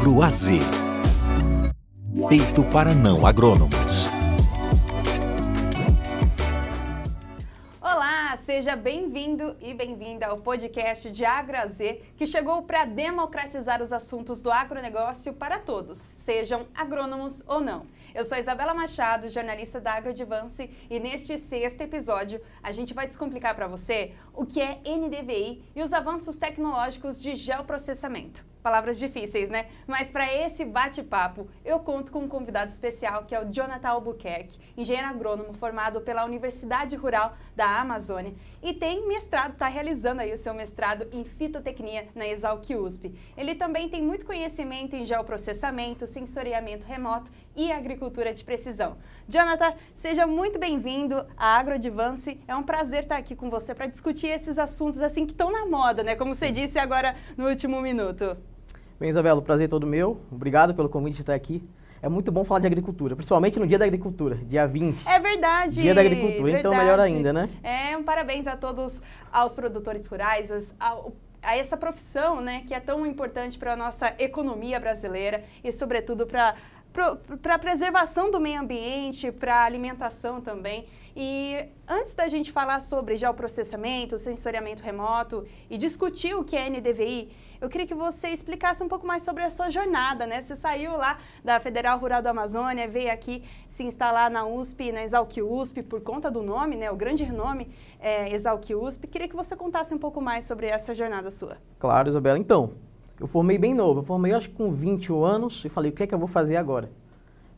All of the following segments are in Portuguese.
AgroAZ. Feito para não agrônomos. Olá, seja bem-vindo e bem-vinda ao podcast de AgroAZ, que chegou para democratizar os assuntos do agronegócio para todos, sejam agrônomos ou não. Eu sou Isabela Machado, jornalista da AgroAdvance, e neste sexto episódio a gente vai descomplicar para você o que é NDVI e os avanços tecnológicos de geoprocessamento. Palavras difíceis, né? Mas para esse bate-papo, eu conto com um convidado especial, que é o Jonathan Albuquerque, engenheiro agrônomo formado pela Universidade Rural da Amazônia e tem mestrado, está realizando aí o seu mestrado em fitotecnia na Exalc USP. Ele também tem muito conhecimento em geoprocessamento, sensoriamento remoto e agricultura de precisão. Jonathan, seja muito bem-vindo à AgroAdvance. É um prazer estar aqui com você para discutir esses assuntos assim que estão na moda, né? Como você disse agora no último minuto. Bem, Isabela, o prazer é todo meu. Obrigado pelo convite de estar aqui. É muito bom falar de agricultura, principalmente no Dia da Agricultura, dia 20. É verdade. Dia da Agricultura, verdade. Então melhor ainda, né? Um parabéns a todos, aos produtores rurais, a essa profissão, né, que é tão importante para a nossa economia brasileira e, sobretudo, para a preservação do meio ambiente, para a alimentação também. E antes da gente falar sobre geoprocessamento, sensoriamento remoto e discutir o que é NDVI, eu queria que você explicasse um pouco mais sobre a sua jornada, né? Você saiu lá da Federal Rural da Amazônia, veio aqui se instalar na USP, na Exalc USP, por conta do nome, né? O grande nome Exalc USP. Queria que você contasse um pouco mais sobre essa jornada sua. Claro, Isabela. Então, eu formei bem novo. Eu formei, acho que com 21 anos e falei, o que é que eu vou fazer agora?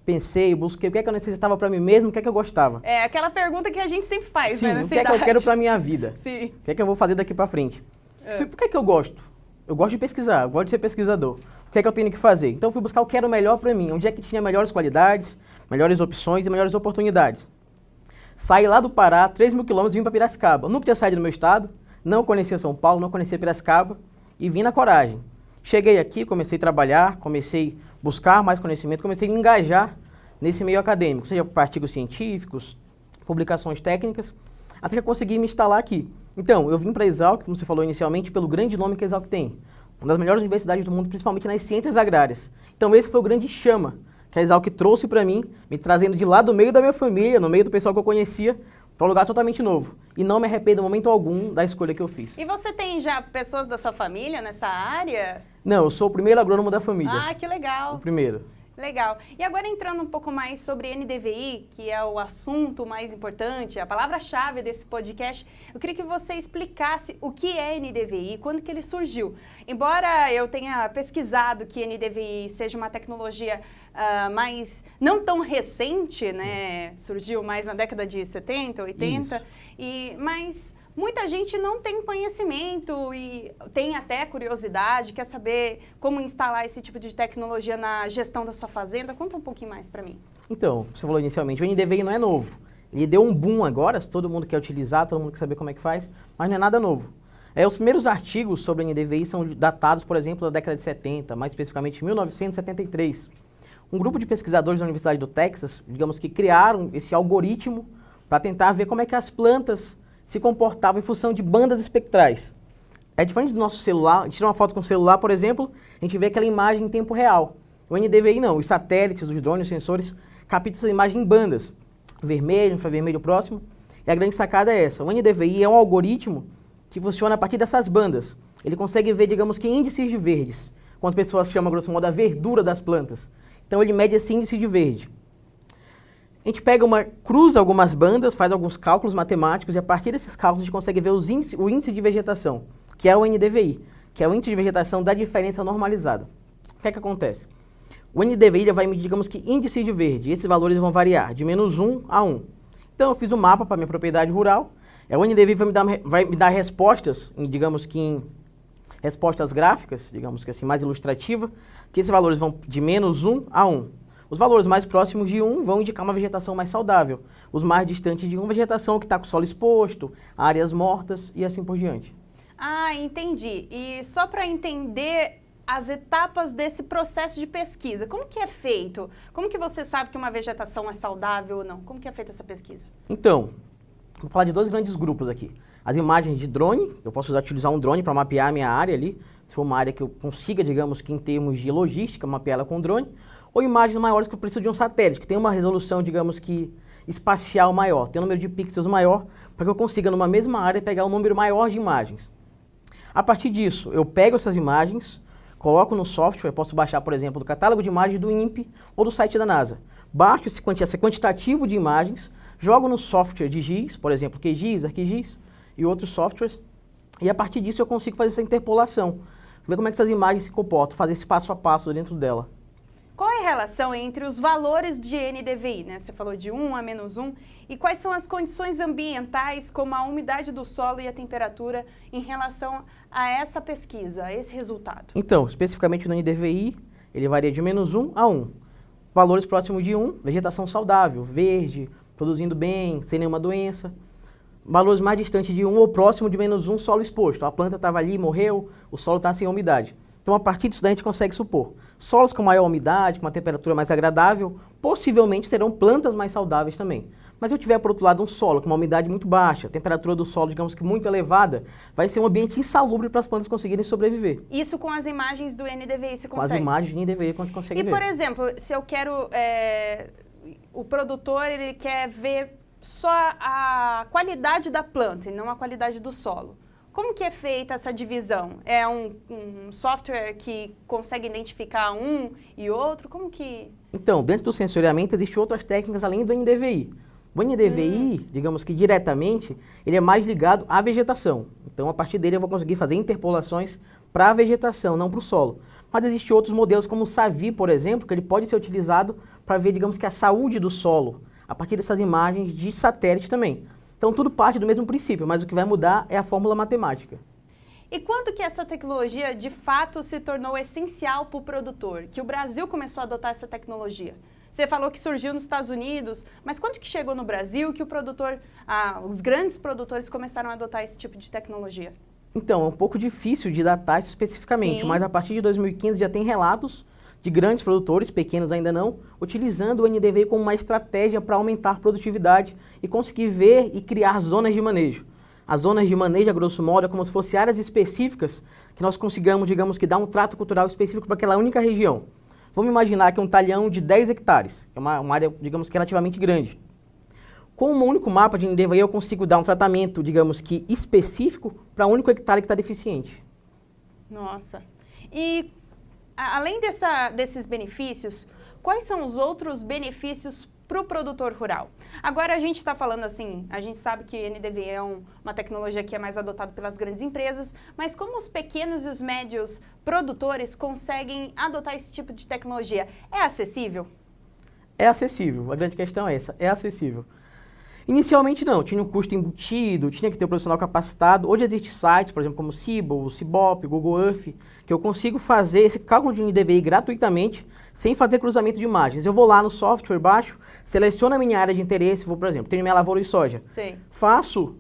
Pensei, busquei o que é que eu necessitava para mim mesmo, o que é que eu gostava. É aquela pergunta que a gente sempre faz, Sim, né? Nessa o que é que eu quero para minha vida? Sim. O que é que eu vou fazer daqui para frente? Por que é que eu gosto? Eu gosto de pesquisar, eu gosto de ser pesquisador. O que é que eu tenho que fazer? Então eu fui buscar o que era o melhor para mim, onde é que tinha melhores qualidades, melhores opções e melhores oportunidades. Saí lá do Pará, 3 mil quilômetros, vim para Piracicaba. Eu nunca tinha saído do meu estado, não conhecia São Paulo, não conhecia Piracicaba e vim na coragem. Cheguei aqui, comecei a trabalhar, comecei a buscar mais conhecimento, comecei a me engajar nesse meio acadêmico, seja por artigos científicos, publicações técnicas, até que eu consegui me instalar aqui. Então, eu vim para a Exalc, como você falou inicialmente, pelo grande nome que a Exalc tem. Uma das melhores universidades do mundo, principalmente nas ciências agrárias. Então, esse foi o grande chama que a Exalc trouxe para mim, me trazendo de lá do meio da minha família, no meio do pessoal que eu conhecia, para um lugar totalmente novo. E não me arrependo em momento algum da escolha que eu fiz. E você tem já pessoas da sua família nessa área? Não, eu sou o primeiro agrônomo da família. Ah, que legal. O primeiro. Legal. E agora entrando um pouco mais sobre NDVI, que é o assunto mais importante, a palavra-chave desse podcast, eu queria que você explicasse o que é NDVI, quando que ele surgiu. Embora eu tenha pesquisado que NDVI seja uma tecnologia mais não tão recente, né? Surgiu mais na década de 70, 80, mas muita gente não tem conhecimento e tem até curiosidade, quer saber como instalar esse tipo de tecnologia na gestão da sua fazenda. Conta um pouquinho mais para mim. Então, você falou inicialmente, o NDVI não é novo. Ele deu um boom agora, todo mundo quer utilizar, todo mundo quer saber como é que faz, mas não é nada novo. Os primeiros artigos sobre o NDVI são datados, por exemplo, da década de 70, mais especificamente 1973. Um grupo de pesquisadores da Universidade do Texas, digamos que criaram esse algoritmo para tentar ver como é que as plantas se comportavam em função de bandas espectrais. É diferente do nosso celular, a gente tira uma foto com o celular, por exemplo, a gente vê aquela imagem em tempo real. O NDVI não, os satélites, os drones, os sensores, captam essa imagem em bandas, vermelho, infravermelho próximo, e a grande sacada é essa. O NDVI é um algoritmo que funciona a partir dessas bandas. Ele consegue ver, digamos que, índices de verdes, como as pessoas chamam, grosso modo, a verdura das plantas. Então ele mede esse índice de verde. A gente cruza algumas bandas, faz alguns cálculos matemáticos e a partir desses cálculos a gente consegue ver o índice de vegetação, que é o NDVI, que é o índice de vegetação da diferença normalizada. O que é que acontece? O NDVI vai medir, digamos que, índice de verde, e esses valores vão variar de -1 a 1. Então eu fiz um mapa para minha propriedade rural, o NDVI vai me dar respostas, digamos que em respostas gráficas, digamos que assim, mais ilustrativa, que esses valores vão de -1 a 1. Os valores mais próximos de 1 vão indicar uma vegetação mais saudável. Os mais distantes de 1, vegetação que está com o solo exposto, áreas mortas e assim por diante. Ah, entendi. E só para entender as etapas desse processo de pesquisa, como que é feito? Como que você sabe que uma vegetação é saudável ou não? Como que é feita essa pesquisa? Então, vou falar de dois grandes grupos aqui. as imagens de drone, eu posso utilizar um drone para mapear a minha área ali, se for uma área que eu consiga, digamos que em termos de logística, mapear ela com drone, ou imagens maiores que eu preciso de um satélite, que tem uma resolução, digamos que espacial maior, tem um número de pixels maior, para que eu consiga numa mesma área pegar um número maior de imagens. A partir disso, eu pego essas imagens, coloco no software, posso baixar, por exemplo, do catálogo de imagens do INPE ou do site da NASA. Baixo esse quantitativo de imagens, jogo no software de GIS, por exemplo, QGIS, ArcGIS e outros softwares, e a partir disso eu consigo fazer essa interpolação, ver como é que essas imagens se comportam, fazer esse passo a passo dentro dela. Qual é a relação entre os valores de NDVI, né? Você falou de 1 a -1, e quais são as condições ambientais, como a umidade do solo e a temperatura, em relação a essa pesquisa, a esse resultado? Então, especificamente no NDVI, ele varia de -1 a 1. Valores próximos de 1, vegetação saudável, verde, produzindo bem, sem nenhuma doença. Valores mais distantes de 1 ou próximo de -1, solo exposto. A planta estava ali, morreu, o solo está sem umidade. Então, a partir disso, daí a gente consegue supor. Solos com maior umidade, com uma temperatura mais agradável, possivelmente terão plantas mais saudáveis também. Mas se eu tiver, por outro lado, um solo com uma umidade muito baixa, a temperatura do solo, digamos que muito elevada, vai ser um ambiente insalubre para as plantas conseguirem sobreviver. Isso com as imagens do NDVI você consegue? Com as imagens do NDVI a gente consegue ver. E, por exemplo, se eu quero... o produtor, ele quer ver só a qualidade da planta e não a qualidade do solo. Como que é feita essa divisão? É um software que consegue identificar um e outro? Como que... Então, dentro do sensoriamento existem outras técnicas além do NDVI. O NDVI, digamos que diretamente, ele é mais ligado à vegetação. Então, a partir dele eu vou conseguir fazer interpolações para a vegetação, não para o solo. Mas existem outros modelos, como o SAVI, por exemplo, que ele pode ser utilizado para ver, digamos que a saúde do solo, a partir dessas imagens de satélite também. Então, tudo parte do mesmo princípio, mas o que vai mudar é a fórmula matemática. E quando que essa tecnologia, de fato, se tornou essencial para o produtor? Que o Brasil começou a adotar essa tecnologia? Você falou que surgiu nos Estados Unidos, mas quando que chegou no Brasil que o produtor, os grandes produtores começaram a adotar esse tipo de tecnologia? Então, é um pouco difícil de datar isso especificamente, Sim. mas a partir de 2015 já tem relatos de grandes produtores, pequenos ainda não, utilizando o NDVI como uma estratégia para aumentar a produtividade e conseguir ver e criar zonas de manejo. As zonas de manejo, a grosso modo, é como se fossem áreas específicas que nós consigamos, digamos que, dar um trato cultural específico para aquela única região. Vamos imaginar que é um talhão de 10 hectares, que é uma área, digamos que, relativamente grande. Com um único mapa de NDVI, eu consigo dar um tratamento, digamos que, específico para um único hectare que está deficiente. Nossa. E, além desses benefícios, quais são os outros benefícios para o produtor rural? Agora a gente está falando assim, a gente sabe que NDVI é uma tecnologia que é mais adotada pelas grandes empresas, mas como os pequenos e os médios produtores conseguem adotar esse tipo de tecnologia? É acessível? É acessível, a grande questão é essa, é acessível. Inicialmente não, tinha um custo embutido, tinha que ter um profissional capacitado. Hoje existem sites, por exemplo, como o Siebel, o Cibop, o Google Earth, que eu consigo fazer esse cálculo de NDVI gratuitamente, sem fazer cruzamento de imagens. Eu vou lá no software baixo, seleciono a minha área de interesse, vou, por exemplo, tenho minha lavoura de soja. Sim. Faço,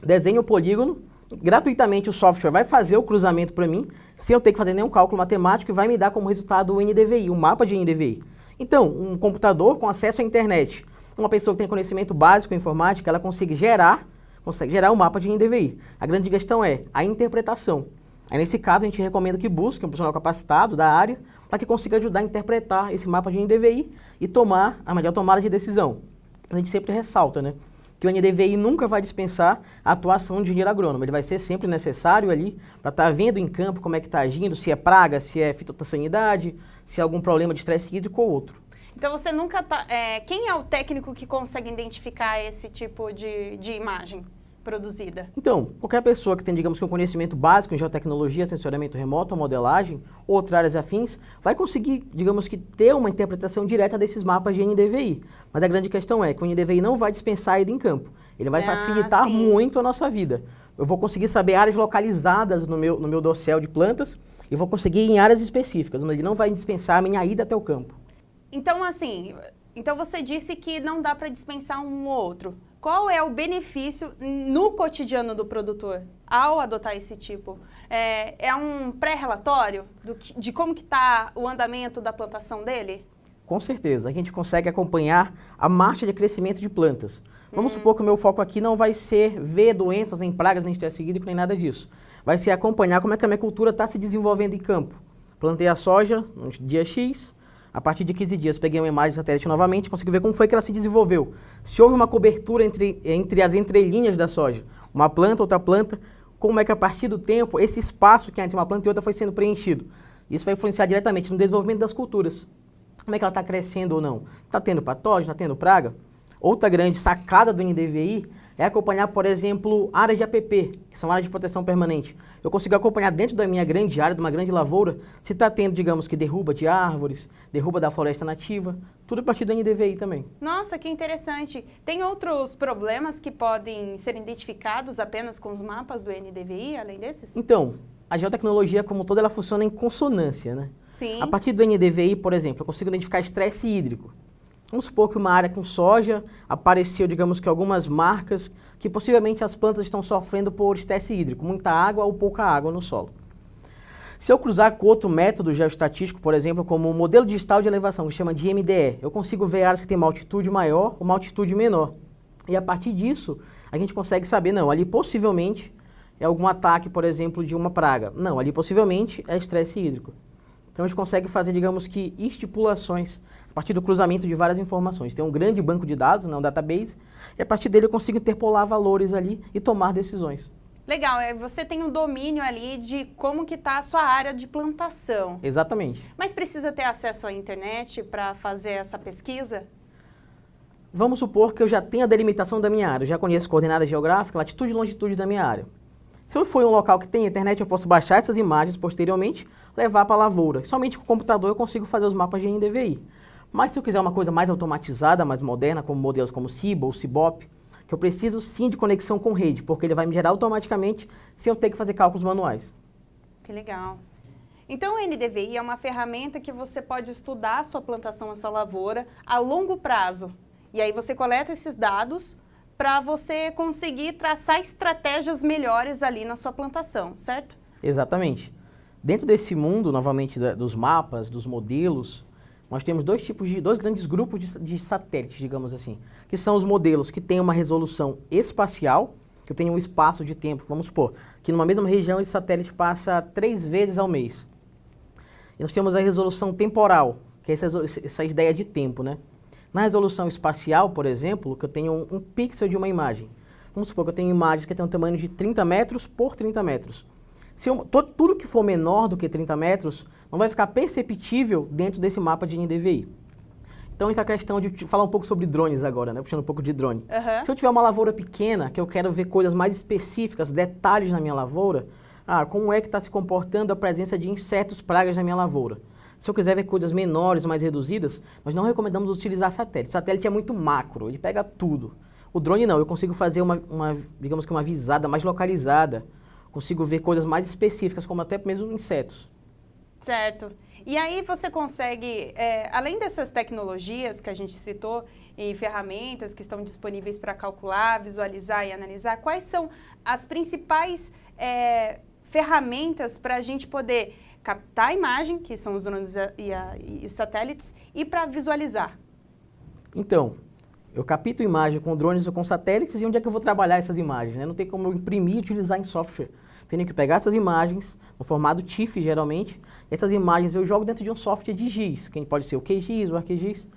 desenho o polígono, gratuitamente o software vai fazer o cruzamento para mim, sem eu ter que fazer nenhum cálculo matemático, e vai me dar como resultado o NDVI, o mapa de NDVI. Então, um computador com acesso à internet, uma pessoa que tem conhecimento básico em informática, ela consegue gerar um mapa de NDVI. A grande questão é a interpretação. Aí, nesse caso, a gente recomenda que busque um profissional capacitado da área para que consiga ajudar a interpretar esse mapa de NDVI e tomar a melhor tomada de decisão. A gente sempre ressalta, né, que o NDVI nunca vai dispensar a atuação de engenheiro agrônomo. Ele vai ser sempre necessário ali para estar vendo em campo como é que está agindo, se é praga, se é fitossanidade, se é algum problema de estresse hídrico ou outro. Então você nunca tá... quem é o técnico que consegue identificar esse tipo de imagem produzida? Então, qualquer pessoa que tem, digamos que um conhecimento básico em geotecnologia, sensoriamento remoto, modelagem, ou outras áreas afins, vai conseguir, digamos que, ter uma interpretação direta desses mapas de NDVI. Mas a grande questão é que o NDVI não vai dispensar a ida em campo. Ele vai facilitar sim. muito a nossa vida. Eu vou conseguir saber áreas localizadas no meu dossiel de plantas e vou conseguir ir em áreas específicas, mas ele não vai dispensar a minha ida até o campo. Então, assim, você disse que não dá para dispensar um ou outro. Qual é o benefício no cotidiano do produtor ao adotar esse tipo? É um pré-relatório de como que está o andamento da plantação dele? Com certeza, a gente consegue acompanhar a marcha de crescimento de plantas. Vamos supor que o meu foco aqui não vai ser ver doenças, nem pragas, nem estresse hídrico, nem nada disso. Vai ser acompanhar como é que a minha cultura está se desenvolvendo em campo. Plantei a soja no dia X, a partir de 15 dias peguei uma imagem de satélite novamente, consigo ver como foi que ela se desenvolveu. Se houve uma cobertura entre as entrelinhas da soja, uma planta, outra planta, como é que a partir do tempo esse espaço que há entre uma planta e outra foi sendo preenchido. Isso vai influenciar diretamente no desenvolvimento das culturas. Como é que ela está crescendo ou não? Está tendo patógeno, está tendo praga? Outra grande sacada do NDVI é acompanhar, por exemplo, áreas de APP, que são áreas de proteção permanente. Eu consigo acompanhar dentro da minha grande área, de uma grande lavoura, se está tendo, digamos que, derruba de árvores, derruba da floresta nativa, tudo a partir do NDVI também. Nossa, que interessante. Tem outros problemas que podem ser identificados apenas com os mapas do NDVI, além desses? Então, a geotecnologia como toda, ela funciona em consonância, né? Sim. A partir do NDVI, por exemplo, eu consigo identificar estresse hídrico. Vamos supor que uma área com soja apareceu, digamos que algumas marcas que possivelmente as plantas estão sofrendo por estresse hídrico, muita água ou pouca água no solo. Se eu cruzar com outro método geoestatístico, por exemplo, como o modelo digital de elevação, que chama de MDE, eu consigo ver áreas que têm uma altitude maior ou uma altitude menor. E a partir disso, a gente consegue saber, não, ali possivelmente é algum ataque, por exemplo, de uma praga. Não, ali possivelmente é estresse hídrico. Então a gente consegue fazer, digamos que, estipulações a partir do cruzamento de várias informações. Tem um grande banco de dados, um database, e a partir dele eu consigo interpolar valores ali e tomar decisões. Legal, você tem um domínio ali de como que está a sua área de plantação. Exatamente. Mas precisa ter acesso à internet para fazer essa pesquisa? Vamos supor que eu já tenho a delimitação da minha área, eu já conheço coordenada geográfica, latitude e longitude da minha área. Se eu for em um local que tem internet, eu posso baixar essas imagens posteriormente, levar para a lavoura. Somente com o computador eu consigo fazer os mapas de NDVI. Mas se eu quiser uma coisa mais automatizada, mais moderna, como modelos como Ciba ou Cibop, que eu preciso sim de conexão com rede, porque ele vai me gerar automaticamente sem eu ter que fazer cálculos manuais. Que legal. Então o NDVI é uma ferramenta que você pode estudar a sua plantação, a sua lavoura, a longo prazo. E aí você coleta esses dados para você conseguir traçar estratégias melhores ali na sua plantação, certo? Exatamente. Dentro desse mundo, novamente, dos mapas, dos modelos, nós temos dois grandes grupos de satélites, digamos assim, que são os modelos que têm uma resolução espacial, que eu tenho um espaço de tempo, vamos supor, que numa mesma região esse satélite passa 3 vezes ao mês. E nós temos a resolução temporal, que é essa ideia de tempo, né? Na resolução espacial, por exemplo, que eu tenho um pixel de uma imagem. Vamos supor que eu tenho imagens que têm um tamanho de 30 metros por 30 metros. Tudo que for menor do que 30 metros não vai ficar perceptível dentro desse mapa de NDVI. Então entra a questão de falar um pouco sobre drones agora, né? Puxando um pouco de drone. Uhum. Se eu tiver uma lavoura pequena, que eu quero ver coisas mais específicas, detalhes na minha lavoura, como é que está se comportando a presença de insetos, pragas na minha lavoura. Se eu quiser ver coisas menores, mais reduzidas, nós não recomendamos utilizar satélite. O satélite é muito macro, ele pega tudo. O drone não, eu consigo fazer digamos que uma visada mais localizada, consigo ver coisas mais específicas, como até mesmo insetos. Certo. E aí você consegue, além dessas tecnologias que a gente citou e ferramentas que estão disponíveis para calcular, visualizar e analisar, quais são as principais ferramentas para a gente poder captar a imagem, que são os drones e os satélites, e para visualizar? Então, eu capto imagem com drones ou com satélites, e onde é que eu vou trabalhar essas imagens, né? Não tem como eu imprimir e utilizar em software. Tenho que pegar essas imagens, no formato TIFF geralmente, essas imagens eu jogo dentro de um software de GIS, que pode ser o QGIS, o ArcGIS.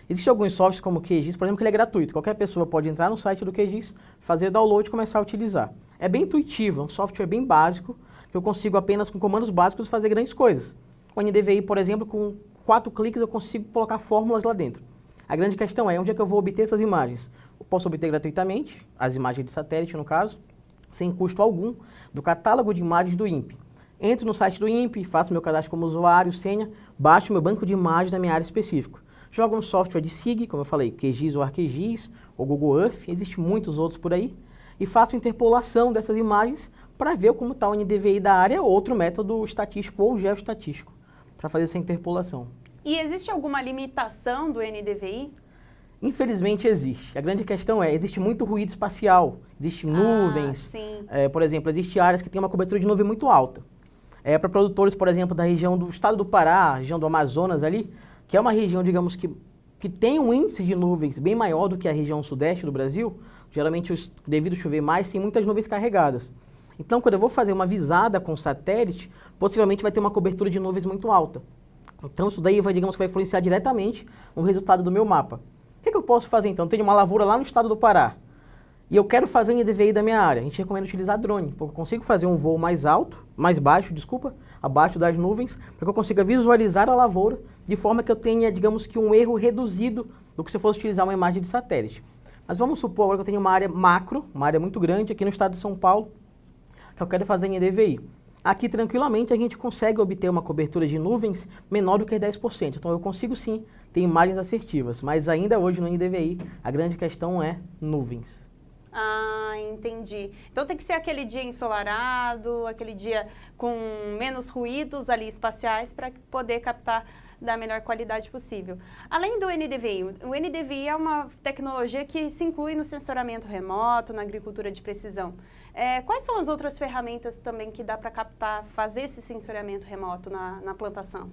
Existem alguns softwares como o QGIS, por exemplo, que ele é gratuito. Qualquer pessoa pode entrar no site do QGIS, fazer download e começar a utilizar. É bem intuitivo, é um software bem básico, que eu consigo apenas com comandos básicos fazer grandes coisas. O NDVI, por exemplo, com 4 cliques eu consigo colocar fórmulas lá dentro. A grande questão é onde é que eu vou obter essas imagens. Eu posso obter gratuitamente, as imagens de satélite no caso, sem custo algum, do catálogo de imagens do INPE. Entro no site do INPE, faço meu cadastro como usuário, senha, baixo meu banco de imagens da minha área específica. Jogo no software de SIG, como eu falei, QGIS ou ArcGIS, ou Google Earth, existem muitos outros por aí, e faço interpolação dessas imagens para ver como está o NDVI da área ou outro método estatístico ou geoestatístico, para fazer essa interpolação. E existe alguma limitação do NDVI? Infelizmente existe. A grande questão existe muito ruído espacial, existem nuvens, por exemplo, existem áreas que têm uma cobertura de nuvem muito alta. Para produtores, por exemplo, da região do estado do Pará, região do Amazonas ali, que é uma região, digamos que que tem um índice de nuvens bem maior do que a região sudeste do Brasil, geralmente devido a chover mais, tem muitas nuvens carregadas. Então, quando eu vou fazer uma visada com satélite, possivelmente vai ter uma cobertura de nuvens muito alta. Então, isso daí vai, digamos, que vai influenciar diretamente no resultado do meu mapa. O que eu posso fazer, então? Eu tenho uma lavoura lá no estado do Pará, e eu quero fazer NDVI da minha área. A gente recomenda utilizar drone, porque eu consigo fazer um voo mais baixo, abaixo das nuvens, para que eu consiga visualizar a lavoura, de forma que eu tenha, digamos que um erro reduzido do que se eu fosse utilizar uma imagem de satélite. Mas vamos supor agora que eu tenho uma área macro, uma área muito grande aqui no estado de São Paulo, que eu quero fazer em NDVI. Aqui, tranquilamente, a gente consegue obter uma cobertura de nuvens menor do que 10%. Então, eu consigo, sim, ter imagens assertivas. Mas ainda hoje, no NDVI, a grande questão é nuvens. Ah, entendi. Então, tem que ser aquele dia ensolarado, aquele dia com menos ruídos ali espaciais para poder captar da melhor qualidade possível. Além do NDVI, o NDVI é uma tecnologia que se inclui no sensoramento remoto, na agricultura de precisão. Quais são as outras ferramentas também que dá para captar, fazer esse sensoriamento remoto na plantação?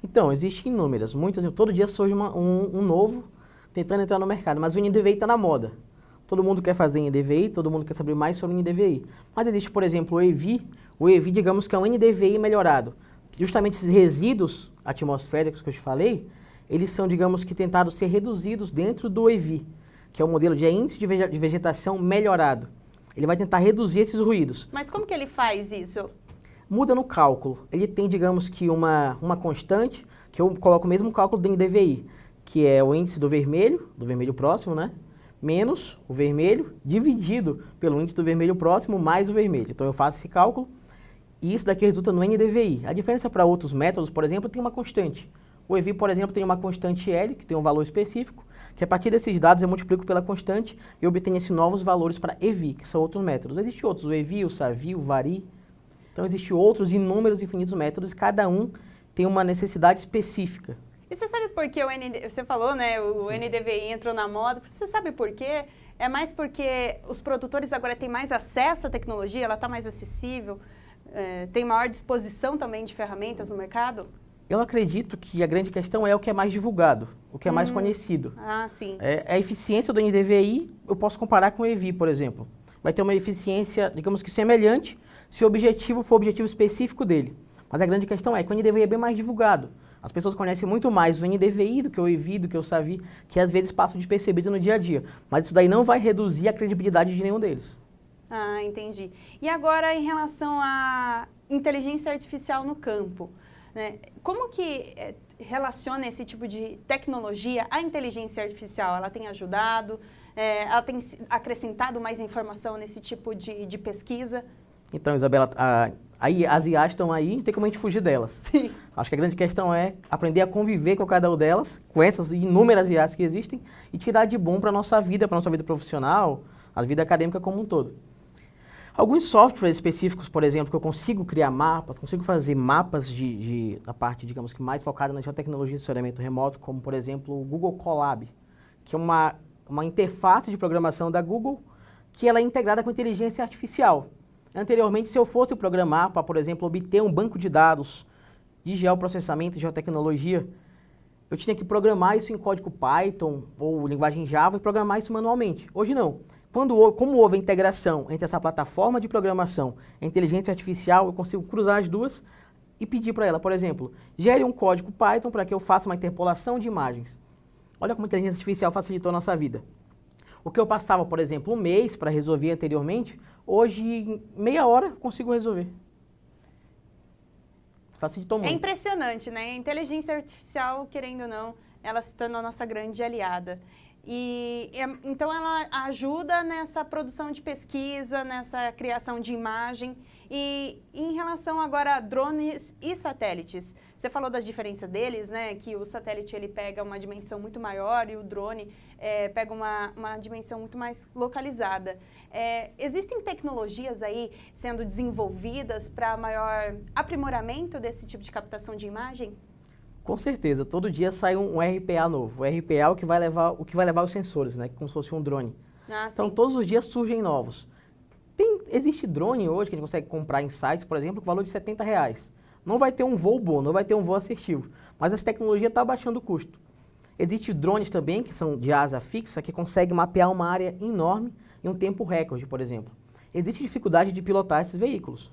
Então, existem inúmeras, muitas, todo dia surge um novo tentando entrar no mercado, mas o NDVI está na moda. Todo mundo quer fazer NDVI, todo mundo quer saber mais sobre o NDVI. Mas existe, por exemplo, o EVI, digamos que é um NDVI melhorado. Justamente esses resíduos atmosféricos que eu te falei, eles são, digamos que, tentados ser reduzidos dentro do EVI, que é o modelo de índice de vegetação melhorado. Ele vai tentar reduzir esses ruídos. Mas como que ele faz isso? Muda no cálculo. Ele tem, digamos que, uma constante, que eu coloco o mesmo cálculo do NDVI, que é o índice do vermelho próximo, né? Menos o vermelho, dividido pelo índice do vermelho próximo, mais o vermelho. Então, eu faço esse cálculo e isso daqui resulta no NDVI. A diferença para outros métodos, por exemplo, tem uma constante. O EVI, por exemplo, tem uma constante L, que tem um valor específico, que a partir desses dados eu multiplico pela constante e obtenho esses novos valores para EVI, que são outros métodos. Existem outros, o EVI, o SAVI, o VARI. Então, existem outros inúmeros, infinitos métodos, e cada um tem uma necessidade específica. E você sabe por que você falou, né, o NDVI entrou na moda, você sabe por quê? É mais porque os produtores agora têm mais acesso à tecnologia, ela está mais acessível, tem maior disposição também de ferramentas no mercado? Eu acredito que a grande questão é o que é mais divulgado, o que é mais conhecido. Ah, sim. A eficiência do NDVI, eu posso comparar com o EVI, por exemplo. Vai ter uma eficiência, digamos que semelhante, se o objetivo for o objetivo específico dele. Mas a grande questão é que o NDVI é bem mais divulgado. As pessoas conhecem muito mais o NDVI do que o EVI, do que o SAVI, que às vezes passam despercebido no dia a dia. Mas isso daí não vai reduzir a credibilidade de nenhum deles. Ah, entendi. E agora, em relação à inteligência artificial no campo, né? Como que relaciona esse tipo de tecnologia à inteligência artificial? Ela tem ajudado? Ela tem acrescentado mais informação nesse tipo de pesquisa? Então, Isabela, aí as IAs estão aí, não tem como a gente fugir delas. Sim. Acho que a grande questão é aprender a conviver com cada uma delas, com essas inúmeras IAs que existem, e tirar de bom para a nossa vida profissional, a vida acadêmica como um todo. Alguns softwares específicos, por exemplo, que eu consigo criar mapas, consigo fazer mapas da parte, digamos que mais focada na geotecnologia de sensoriamento remoto, como, por exemplo, o Google Colab, que é uma interface de programação da Google, que ela é integrada com inteligência artificial. Anteriormente, se eu fosse programar para, por exemplo, obter um banco de dados de geoprocessamento e geotecnologia, eu tinha que programar isso em código Python ou linguagem Java e programar isso manualmente. Hoje não. Como houve a integração entre essa plataforma de programação e a inteligência artificial, eu consigo cruzar as duas e pedir para ela, por exemplo, gere um código Python para que eu faça uma interpolação de imagens. Olha como a inteligência artificial facilitou a nossa vida. O que eu passava, por exemplo, um mês para resolver anteriormente, hoje, em meia hora, consigo resolver. Facilitou muito. É impressionante, né? A inteligência artificial, querendo ou não, ela se tornou a nossa grande aliada. Então, ela ajuda nessa produção de pesquisa, nessa criação de imagem. E em relação agora a drones e satélites, você falou das diferenças deles, né? Que o satélite ele pega uma dimensão muito maior e o drone pega uma dimensão muito mais localizada. Existem tecnologias aí sendo desenvolvidas para maior aprimoramento desse tipo de captação de imagem? Com certeza, todo dia sai um RPA novo. O RPA é o que vai levar os sensores, né? Como se fosse um drone. Ah, então, sim. Todos os dias surgem novos. Existe drone hoje que a gente consegue comprar em sites, por exemplo, com valor de R$70. Não vai ter um voo bom, não vai ter um voo assertivo, mas essa tecnologia está baixando o custo. Existem drones também, que são de asa fixa, que conseguem mapear uma área enorme em um tempo recorde, por exemplo. Existe dificuldade de pilotar esses veículos,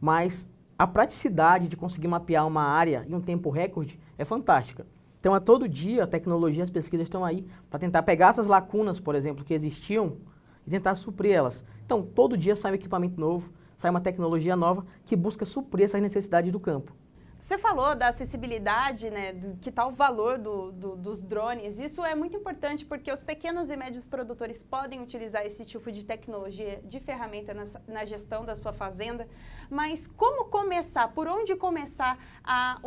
mas a praticidade de conseguir mapear uma área em um tempo recorde é fantástica. Então, a todo dia, a tecnologia, as pesquisas estão aí para tentar pegar essas lacunas, por exemplo, que existiam e tentar suprir elas. Então, todo dia sai um equipamento novo, sai uma tecnologia nova que busca suprir essas necessidades do campo. Você falou da acessibilidade, né, que tal o valor dos drones. Isso é muito importante porque os pequenos e médios produtores podem utilizar esse tipo de tecnologia, de ferramenta na gestão da sua fazenda. Mas como começar? Por onde começar a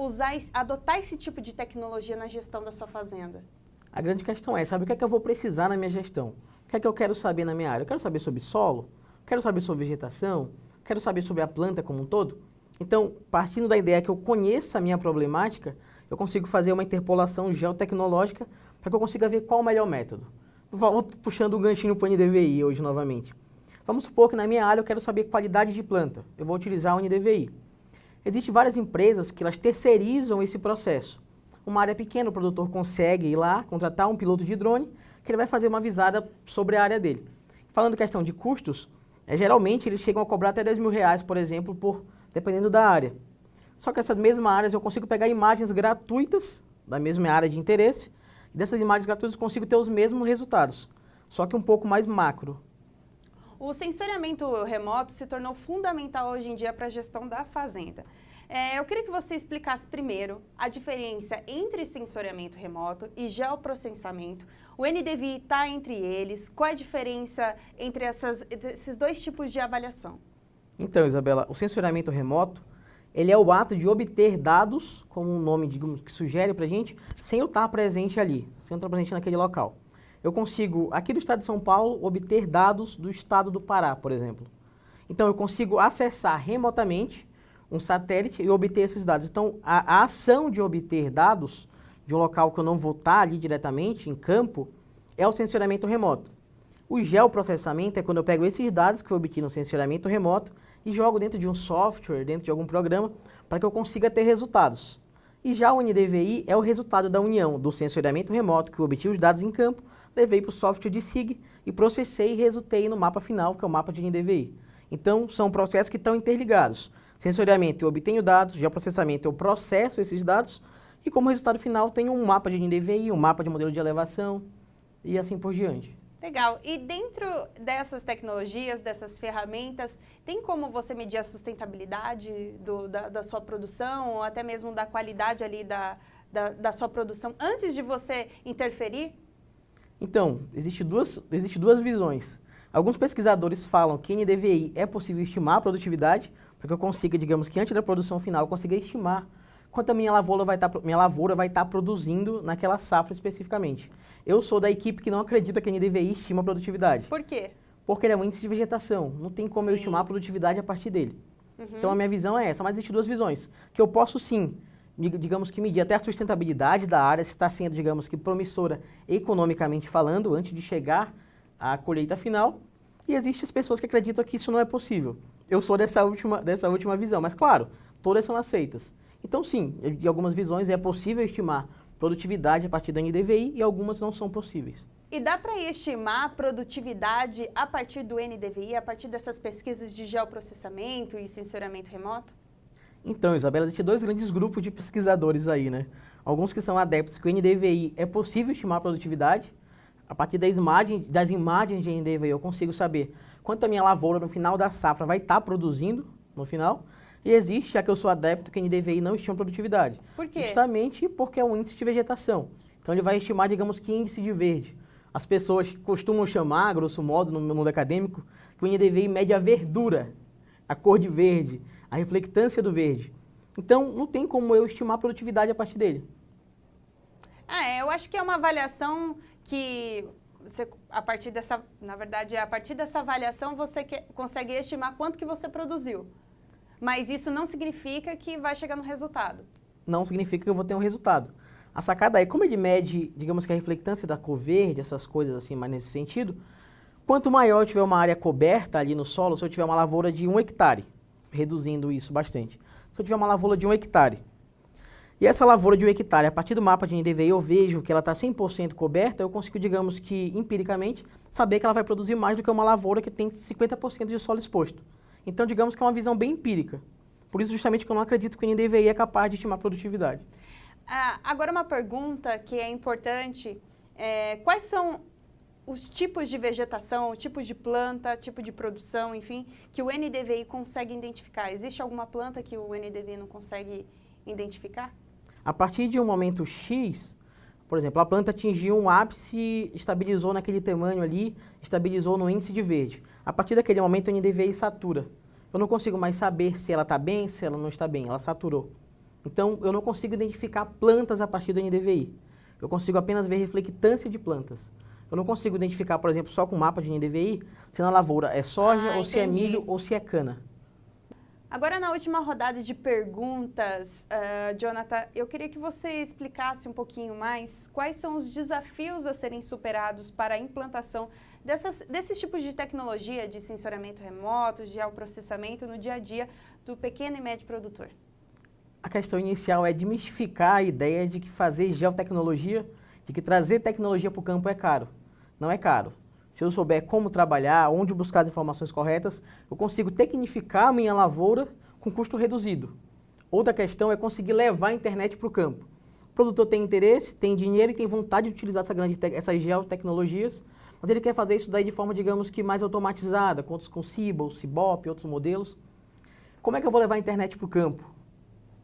adotar esse tipo de tecnologia na gestão da sua fazenda? A grande questão é, sabe o que é que eu vou precisar na minha gestão? O que é que eu quero saber na minha área? Eu quero saber sobre solo? Quero saber sobre vegetação? Quero saber sobre a planta como um todo? Então, partindo da ideia que eu conheça a minha problemática, eu consigo fazer uma interpolação geotecnológica para que eu consiga ver qual o melhor método. Vou puxando o ganchinho para o NDVI hoje novamente. Vamos supor que na minha área eu quero saber qualidade de planta. Eu vou utilizar o NDVI. Existem várias empresas que elas terceirizam esse processo. Uma área pequena, o produtor consegue ir lá, contratar um piloto de drone, que ele vai fazer uma visada sobre a área dele. Falando questão de custos, geralmente eles chegam a cobrar até R$10.000, por exemplo, dependendo da área. Só que essas mesmas áreas eu consigo pegar imagens gratuitas da mesma área de interesse, e dessas imagens gratuitas eu consigo ter os mesmos resultados, só que um pouco mais macro. O sensoriamento remoto se tornou fundamental hoje em dia para a gestão da fazenda. Eu queria que você explicasse primeiro a diferença entre sensoriamento remoto e geoprocessamento. O NDVI está entre eles. Qual é a diferença entre esses dois tipos de avaliação? Então, Isabela, o sensoriamento remoto, ele é o ato de obter dados, como o nome digamos, que sugere para a gente, sem eu estar presente ali, sem eu estar presente naquele local. Eu consigo, aqui do estado de São Paulo, obter dados do estado do Pará, por exemplo. Então, eu consigo acessar remotamente um satélite e obter esses dados. Então, a ação de obter dados de um local que eu não vou estar ali diretamente, em campo, é o sensoriamento remoto. O geoprocessamento é quando eu pego esses dados que eu obtive no sensoriamento remoto e jogo dentro de um software, dentro de algum programa, para que eu consiga ter resultados. E já o NDVI é o resultado da união do sensoriamento remoto, que eu obtive os dados em campo, levei para o software de SIG e processei e resultei no mapa final, que é o mapa de NDVI. Então, são processos que estão interligados. Sensoriamento eu obtenho dados, geoprocessamento eu processo esses dados e como resultado final tenho um mapa de NDVI, um mapa de modelo de elevação e assim por diante. Legal. E dentro dessas tecnologias, dessas ferramentas, tem como você medir a sustentabilidade da sua produção ou até mesmo da qualidade ali da sua produção antes de você interferir? Então, existe duas visões. Alguns pesquisadores falam que NDVI é possível estimar a produtividade, para que eu consiga, digamos que antes da produção final, eu consiga estimar quanto a minha lavoura vai estar produzindo naquela safra especificamente. Eu sou da equipe que não acredita que a NDVI estima a produtividade. Por quê? Porque ele é um índice de vegetação, não tem como eu estimar a produtividade a partir dele. Então a minha visão é essa, mas existem duas visões, que eu posso sim, digamos que medir até a sustentabilidade da área, se está sendo, digamos que promissora economicamente falando, antes de chegar à colheita final, e existem as pessoas que acreditam que isso não é possível. Eu sou dessa última visão, mas claro, todas são aceitas. Então sim, de algumas visões é possível estimar produtividade a partir do NDVI e algumas não são possíveis. E dá para estimar a produtividade a partir do NDVI, a partir dessas pesquisas de geoprocessamento e sensoriamento remoto? Então, Isabela, existem dois grandes grupos de pesquisadores aí, né? Alguns que são adeptos que o NDVI é possível estimar a produtividade. A partir das imagens de NDVI eu consigo saber quanto a minha lavoura no final da safra vai estar produzindo no final. E existe, já que eu sou adepto, que o NDVI não estima produtividade. Por quê? Justamente porque é um índice de vegetação. Então ele vai estimar, digamos que índice de verde. As pessoas costumam chamar, grosso modo, no mundo acadêmico, que o NDVI mede a verdura, a cor de verde, a reflectância do verde. Então não tem como eu estimar a produtividade a partir dele. Eu acho que é uma avaliação que você, a partir dessa avaliação você consegue estimar quanto que você produziu. Mas isso não significa que vai chegar no resultado. Não significa que eu vou ter um resultado. A sacada é, como ele mede, digamos que a reflectância da cor verde, essas coisas assim, mas nesse sentido, quanto maior eu tiver uma área coberta ali no solo, se eu tiver uma lavoura de 1 hectare, reduzindo isso bastante, se eu tiver uma lavoura de 1 hectare, E essa lavoura de 1 hectare, a partir do mapa de NDVI, eu vejo que ela está 100% coberta, eu consigo, digamos que, empiricamente, saber que ela vai produzir mais do que uma lavoura que tem 50% de solo exposto. Então, digamos que é uma visão bem empírica. Por isso, justamente, que eu não acredito que o NDVI é capaz de estimar produtividade. Agora, uma pergunta que é importante, quais são os tipos de vegetação, tipos de planta, tipo de produção, enfim, que o NDVI consegue identificar? Existe alguma planta que o NDVI não consegue identificar? A partir de um momento X, por exemplo, a planta atingiu um ápice, estabilizou naquele tamanho ali, estabilizou no índice de verde. A partir daquele momento, o NDVI satura. Eu não consigo mais saber se ela está bem, se ela não está bem, ela saturou. Então, eu não consigo identificar plantas a partir do NDVI. Eu consigo apenas ver reflectância de plantas. Eu não consigo identificar, por exemplo, só com o mapa de NDVI, se na lavoura é soja, ou se é milho, ou se é cana. Agora, na última rodada de perguntas, Jonathan, eu queria que você explicasse um pouquinho mais quais são os desafios a serem superados para a implantação desses tipos de tecnologia de sensoriamento remoto, de geoprocessamento no dia a dia do pequeno e médio produtor. A questão inicial é desmistificar a ideia de que fazer geotecnologia, de que trazer tecnologia para o campo é caro. Não é caro. Se eu souber como trabalhar, onde buscar as informações corretas, eu consigo tecnificar a minha lavoura com custo reduzido. Outra questão é conseguir levar a internet para o campo. O produtor tem interesse, tem dinheiro e tem vontade de utilizar essas geotecnologias, mas ele quer fazer isso daí de forma, digamos que mais automatizada, com Cibol, Cibop, outros modelos. Como é que eu vou levar a internet para o campo?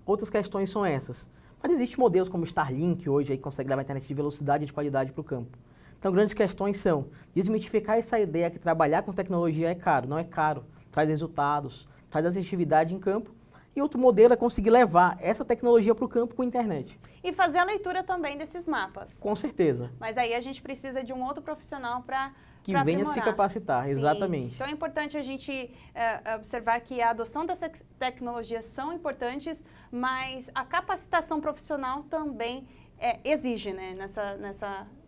Outras questões são essas. Mas existem modelos como o Starlink hoje, aí, que consegue levar a internet de velocidade e de qualidade para o campo. Então, grandes questões são desmitificar essa ideia que trabalhar com tecnologia é caro. Não é caro. Traz resultados, traz assertividade em campo. E outro modelo é conseguir levar essa tecnologia para o campo com a internet. E fazer a leitura também desses mapas. Com certeza. Mas aí a gente precisa de um outro profissional para que venha se capacitar, Sim. Exatamente. Então é importante a gente observar que a adoção dessas tecnologias são importantes, mas a capacitação profissional também exige, né,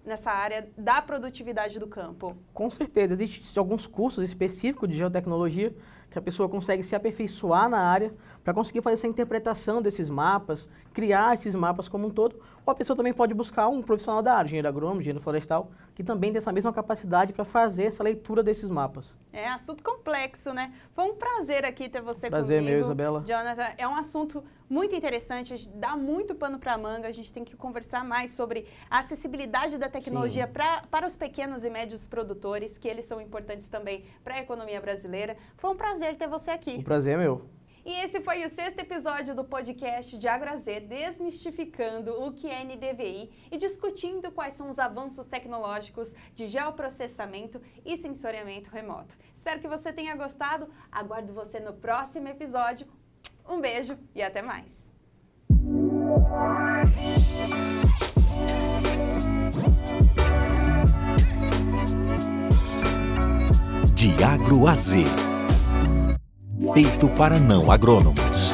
nessa área da produtividade do campo. Com certeza. Existem alguns cursos específicos de geotecnologia que a pessoa consegue se aperfeiçoar na área para conseguir fazer essa interpretação desses mapas, criar esses mapas como um todo. Ou a pessoa também pode buscar um profissional da área, engenheiro agrônomo, engenheiro florestal, que também tem essa mesma capacidade para fazer essa leitura desses mapas. É assunto complexo, né? Foi um prazer aqui ter você comigo. Prazer meu, Isabela. Jonathan, é um assunto muito interessante, dá muito pano para manga, a gente tem que conversar mais sobre a acessibilidade da tecnologia para os pequenos e médios produtores, que eles são importantes também para a economia brasileira. Foi um prazer ter você aqui. O prazer é meu. E esse foi o 6º episódio do podcast de AgroAZ, desmistificando o que é NDVI e discutindo quais são os avanços tecnológicos de geoprocessamento e sensoriamento remoto. Espero que você tenha gostado, aguardo você no próximo episódio. Um beijo e até mais! De AgroAZ. Feito para não agrônomos.